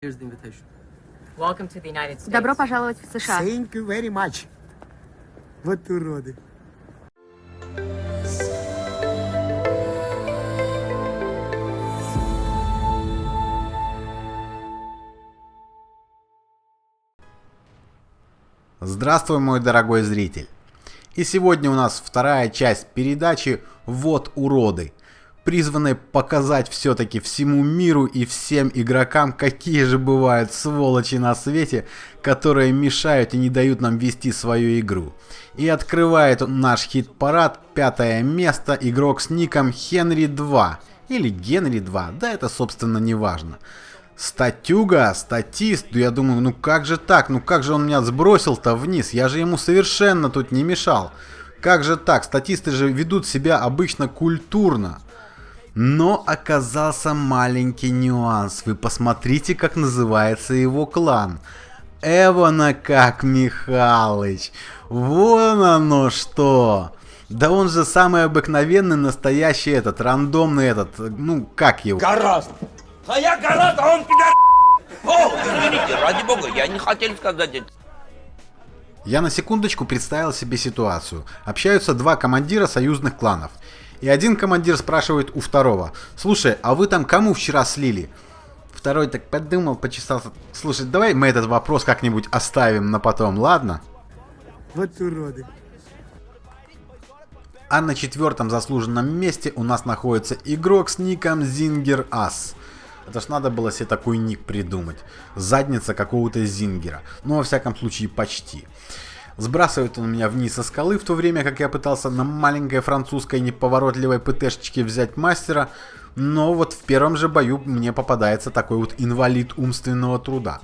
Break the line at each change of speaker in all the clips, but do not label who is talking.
Here's the invitation.
Welcome to the United States.
Добро пожаловать в США.
Thank you very much. Вот уроды.
Здравствуй, мой дорогой зритель. И сегодня у нас вторая часть передачи «Вот уроды», призванной показать все-таки всему миру и всем игрокам, какие же бывают сволочи на свете, которые мешают и не дают нам вести свою игру. И открывает наш хит-парад 5-е место игрок с ником Henry 2 или Генри 2, да это собственно не важно. Статюга, статист, я думаю, ну как же так, ну как же он меня сбросил-то вниз, я же ему совершенно тут не мешал. Как же так, статисты же ведут себя обычно культурно. Но оказался маленький нюанс, вы посмотрите, как называется его клан. Эвана как Михалыч, вон оно что. Да он же самый обыкновенный, настоящий этот, рандомный этот, ну как его?
Гораздо. А я гораздо, а он пидор. О, извините, ради бога, я не хотел сказать это.
Я на секундочку представил себе ситуацию. Общаются два командира союзных кланов. И один командир спрашивает у второго: слушай, а вы там кому вчера слили? Второй так подумал, почесался. Слушай, давай мы этот вопрос как-нибудь оставим на потом, ладно?
Вот уроды.
А на 4-м заслуженном месте у нас находится игрок с ником Zinger Ass. Это ж надо было себе такой ник придумать. Задница какого-то Зингера. Ну, во всяком случае, почти. Сбрасывает он меня вниз со скалы, в то время как я пытался на маленькой французской неповоротливой ПТшечке взять мастера. Но вот в первом же бою мне попадается такой вот инвалид умственного труда.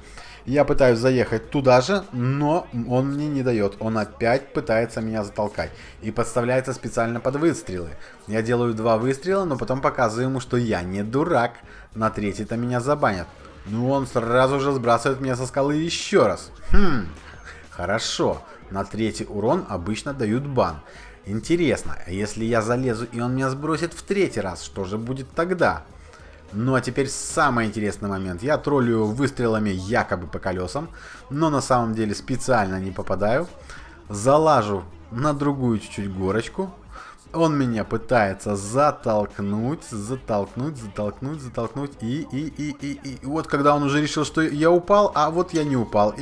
Я пытаюсь заехать туда же, но он мне не дает. Он опять пытается меня затолкать. И подставляется специально под выстрелы. Я делаю 2 выстрела, но потом показываю ему, что я не дурак. На 3-й-то меня забанят. Ну он сразу же сбрасывает меня со скалы еще раз. Хорошо. На 3-й урон обычно дают бан. Интересно, а если я залезу и он меня сбросит в 3-й раз, что же будет тогда? Ну а теперь самый интересный момент. Я троллю выстрелами якобы по колесам, но на самом деле специально не попадаю. Залажу на другую чуть-чуть горочку. Он меня пытается затолкнуть. И вот когда он уже решил, что я упал, а вот я не упал.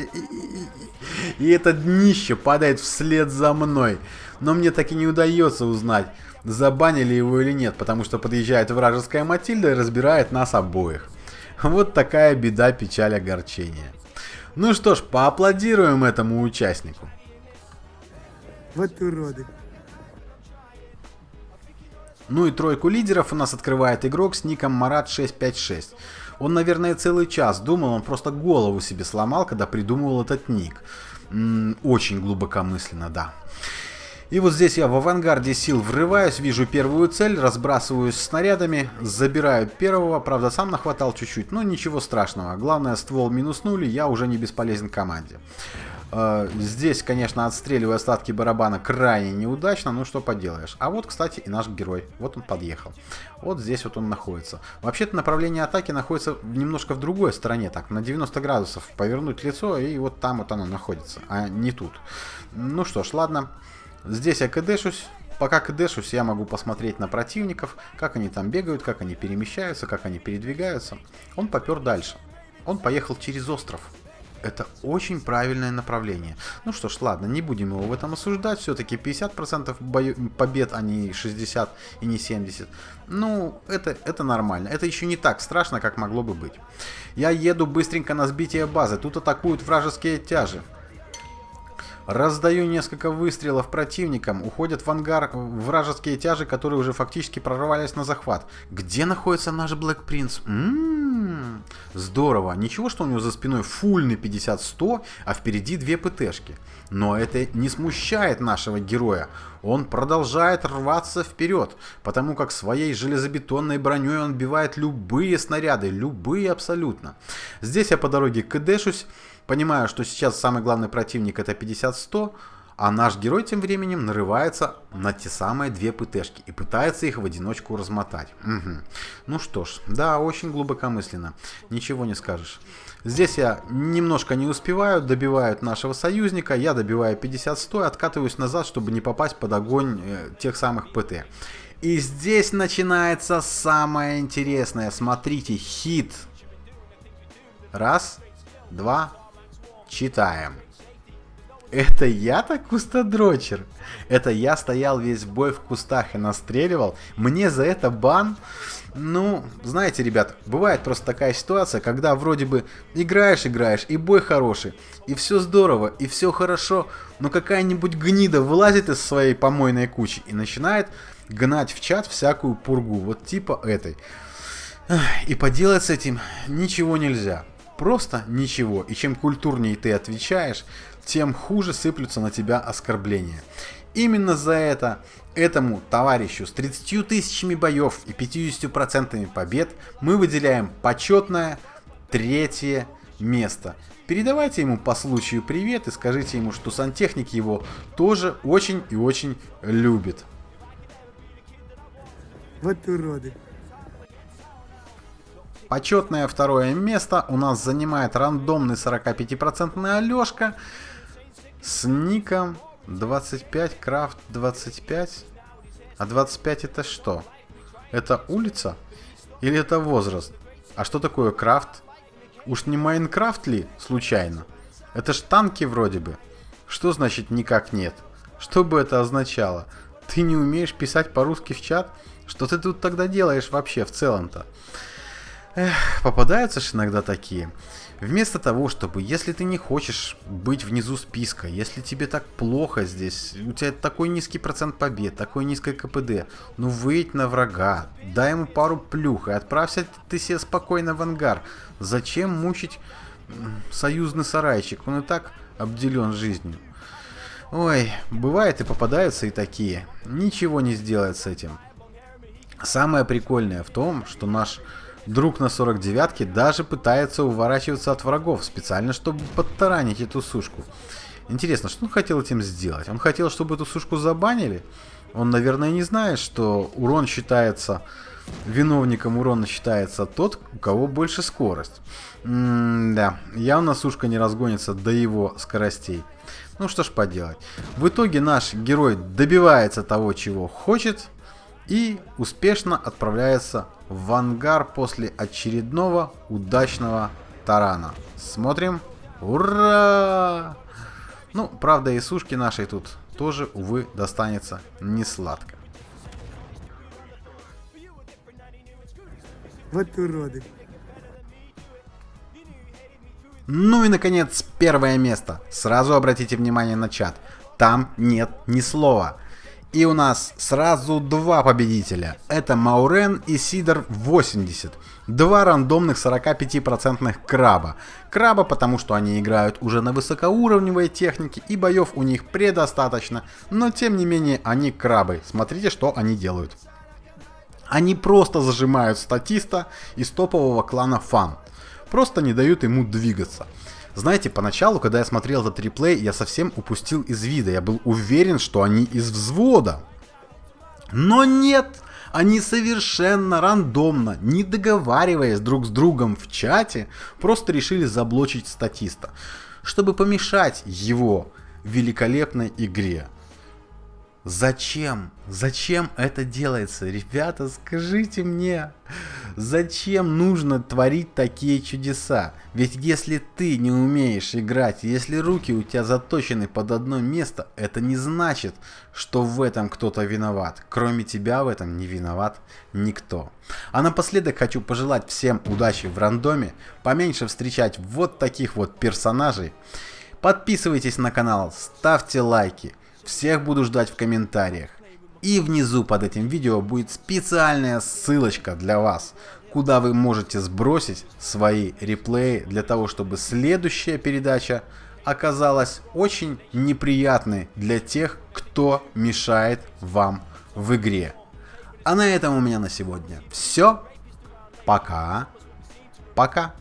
И это днище падает вслед за мной. Но мне так и не удается узнать, забанили его или нет, потому что подъезжает вражеская Матильда и разбирает нас обоих. Вот такая беда, печаль, огорчение. Ну что ж, поаплодируем этому участнику.
Вот уроды.
Ну и 3-ку лидеров у нас открывает игрок с ником Марат 656. Он, наверное, целый час думал, он просто голову себе сломал, когда придумывал этот ник. Очень глубокомысленно, да. И вот здесь я в авангарде сил врываюсь, вижу первую цель, разбрасываюсь снарядами, забираю первого, правда сам нахватал чуть-чуть, но ничего страшного. Главное, ствол минуснули, я уже не бесполезен команде. Здесь, конечно, отстреливаю остатки барабана крайне неудачно, ну что поделаешь. А вот, кстати, и наш герой. Вот он подъехал. Вот здесь вот он находится. Вообще-то направление атаки находится немножко в другой стороне. Так, на 90 градусов повернуть лицо, и вот там вот оно находится, а не тут. Ну что ж, ладно. Здесь я кдэшусь. Пока кдэшусь, я могу посмотреть на противников, как они там бегают, как они перемещаются, как они передвигаются. Он попер дальше. Он поехал через остров. Это очень правильное направление. Ну что ж, ладно, не будем его в этом осуждать. Все-таки 50% побед, а не 60 и не 70. Ну, это нормально. Это еще не так страшно, как могло бы быть. Я еду быстренько на сбитие базы. Тут атакуют вражеские тяжи. Раздаю несколько выстрелов противникам, уходят в ангар вражеские тяжи, которые уже фактически прорвались на захват. Где находится наш Black Prince? Здорово. Ничего, что у него за спиной фульный 50-100, а впереди 2 ПТшки. Но это не смущает нашего героя. Он продолжает рваться вперед, потому как своей железобетонной броней он бивает любые снаряды, любые абсолютно. Здесь я по дороге кдэшусь. Понимаю, что сейчас самый главный противник это 50-100, А наш герой тем временем нарывается на те самые две ПТшки и пытается их в одиночку размотать. Угу. Ну что ж, да, очень глубокомысленно. Ничего не скажешь. Здесь я немножко не успеваю, добивают нашего союзника, я добиваю 50-100, откатываюсь назад, чтобы не попасть под огонь тех самых ПТ. И здесь начинается самое интересное. Смотрите, хит. Раз, два, читаем. Это я-то кустодрочер? Это я стоял весь бой в кустах и настреливал? Мне за это бан? Ну, знаете, ребят, бывает просто такая ситуация, когда вроде бы играешь, и бой хороший, и все здорово, и все хорошо, но какая-нибудь гнида вылазит из своей помойной кучи и начинает гнать в чат всякую пургу, вот типа этой. И поделать с этим ничего нельзя. Просто ничего. И чем культурнее ты отвечаешь, тем хуже сыплются на тебя оскорбления. Именно за это этому товарищу с 30 тысячами боев и 50% побед мы выделяем почетное 3-е место. Передавайте ему по случаю привет и скажите ему, что сантехник его тоже очень и очень любит.
Вот уроды.
Почетное 2-е место у нас занимает рандомный 45% Алешка с ником 25 Крафт 25. А 25 это что? Это улица? Или это возраст? А что такое крафт? Уж не Майнкрафт ли случайно? Это ж танки вроде бы. Что значит никак нет? Что бы это означало? Ты не умеешь писать по-русски в чат? Что ты тут тогда делаешь вообще в целом-то? Эх, попадаются ж иногда такие. Вместо того, чтобы, если ты не хочешь быть внизу списка, если тебе так плохо здесь, у тебя такой низкий процент побед, такой низкое КПД, ну выйдь на врага, дай ему пару плюх и отправься ты себе спокойно в ангар. Зачем мучить союзный сарайчик? Он и так обделен жизнью. Ой, бывает и попадаются и такие. Ничего не сделать с этим. Самое прикольное в том, что наш друг на 49-ке даже пытается уворачиваться от врагов, специально, чтобы подтаранить эту сушку. Интересно, что он хотел этим сделать? Он хотел, чтобы эту сушку забанили? Он, наверное, не знает, что урон считается... Виновником урона считается тот, у кого больше скорость. Да, явно сушка не разгонится до его скоростей. Ну что ж поделать. В итоге наш герой добивается того, чего хочет, и успешно отправляется в ангар после очередного удачного тарана. Смотрим. Ура! Ну, правда, и сушки нашей тут тоже, увы, достанется не сладко.
Вот уроды.
Ну и, наконец, 1-е место. Сразу обратите внимание на чат. Там нет ни слова. И у нас сразу 2 победителя. Это Маурен и Сидор 80. 2 рандомных 45% краба. Краба, потому что они играют уже на высокоуровневой технике и боев у них предостаточно. Но тем не менее они крабы. Смотрите, что они делают. Они просто зажимают статиста из топового клана Фан. Просто не дают ему двигаться. Знаете, поначалу, когда я смотрел этот реплей, я совсем упустил из вида. Я был уверен, что они из взвода. Но нет! Они совершенно рандомно, не договариваясь друг с другом в чате, просто решили заблочить статиста, чтобы помешать его великолепной игре. Зачем? Зачем это делается? Ребята, скажите мне, зачем нужно творить такие чудеса? Ведь если ты не умеешь играть, если руки у тебя заточены под одно место, это не значит, что в этом кто-то виноват. Кроме тебя в этом не виноват никто. А напоследок хочу пожелать всем удачи в рандоме, поменьше встречать вот таких вот персонажей. Подписывайтесь на канал, ставьте лайки. Всех буду ждать в комментариях. И внизу под этим видео будет специальная ссылочка для вас, куда вы можете сбросить свои реплеи для того, чтобы следующая передача оказалась очень неприятной для тех, кто мешает вам в игре. А на этом у меня на сегодня все. Пока. Пока.